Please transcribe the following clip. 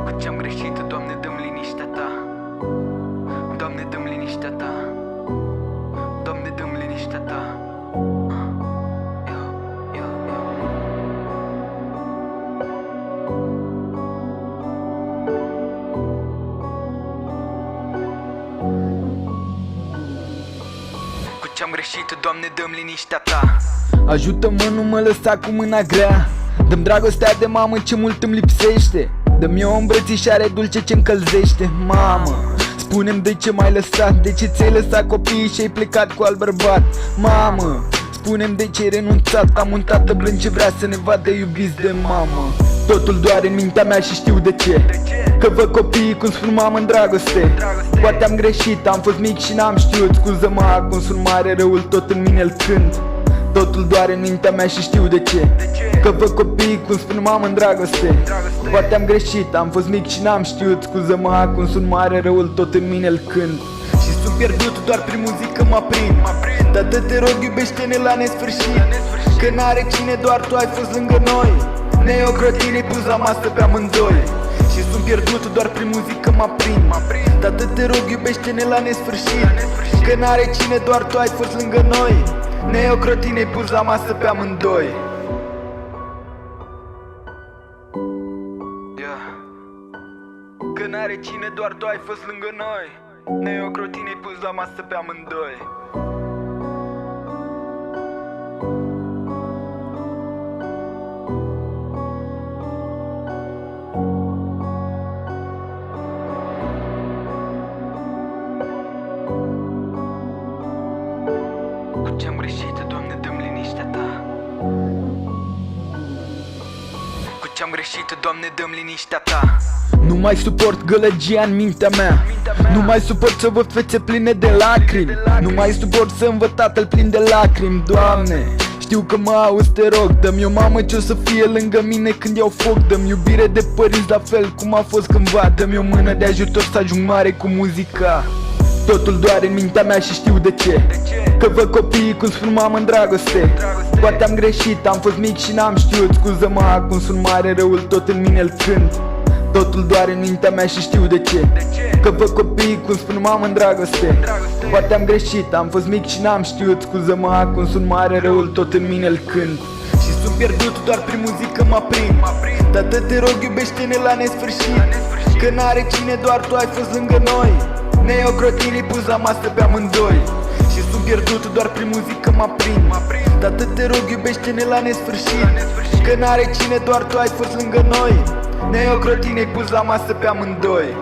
Cu ce-am greșit, Doamne, dă-mi liniștea Ta. Doamne, dă-mi liniștea Ta. Doamne, dă-mi liniștea Ta. Cu ce-am greșit, Doamne, dă-mi liniștea Ta. Ajută-mă, nu mă lăsa cu mâna grea. Dă-mi dragostea de mamă ce mult îmi lipsește. Dă-mi o îmbrățișare dulce ce încălzește. Mamă, spune-mi de ce m-ai lăsat. De ce ți-ai lăsat copiii și ai plecat cu alt bărbat. Mamă, spune-mi de ce ai renunțat. Am un tată blând ce vrea să ne vadă iubiți de mamă. Totul doare în mintea mea și știu de ce. Că văd copiii cum spun mamă în dragoste. Poate am greșit, am fost mic și n-am știut. Scuză-mă, acum sunt mare, răul tot în mine îl cânt. Totul doare în mintea mea și știu de ce. Că văd copiii cum spun mamă în dragoste. Poate am greșit, am fost mic și n-am știut. Scuză-mă, acum sunt mare, răul tot în mine îl cânt. Și sunt pierdut, doar prin muzică mă prind. Tată, te rog, iubește-ne la nesfârșit. Că n-are cine, doar tu ai fost lângă noi. Ne ocrotit, ai pus la masă pe amândoi. Și sunt pierdut, doar prin muzică mă prind. Tată, te rog, iubește-ne la nesfârșit. Că n-are cine, doar tu ai fost lângă noi. Ne ocrotit, ne-ai pus la masă pe amândoi. Că n-are cine, doar tu ai fost lângă noi. Ne ocrotit, ne-ai pus la masă pe amândoi. Cu ce-am greșit, Doamne, dă-mi liniștea Ta. Cu ce-am greșit, Doamne, dă-mi liniștea Ta. Nu mai suport gălăgia în mintea mea. Nu mai suport să văd fețe pline de lacrimi. Nu mai suport să-mi văd tatăl plin de lacrimi. Doamne, știu că mă auzi, te rog. Dă-mi o mamă ce o să fie lângă mine când iau foc. Dă-mi iubire de părinți la fel cum a fost cândva. Dă-mi o mână de ajutor să ajung mare cu muzica. Totul doare în mintea mea și știu de ce. Că văd copiii cum spun mamă în dragoste. Poate am greșit, am fost mic și n-am știut. Scuză-mă, acum sunt mare, răul tot în mine îl cânt. Totul doare în mintea mea și știu de ce. Că văd copiii cum spun mamă în dragoste. Poate am greșit, am fost mic și n-am știut. Scuză-mă, acum sunt mare, răul tot în mine îl cânt. Și sunt pierdut, doar prin muzică mă prind. Tată, te rog, iubește-ne la nesfârșit. Că n-are cine, doar tu ai fost lângă noi. Ne-ai ocrotit, ne-ai pus la masă pe amândoi. Și sunt pierdut, doar prin muzică mă prind. Tată, te rog, iubește-ne la nesfârșit. Că n-are cine, doar tu ai fost lângă noi. Ne-ai ocrotit, ne-ai pus la masă pe amândoi.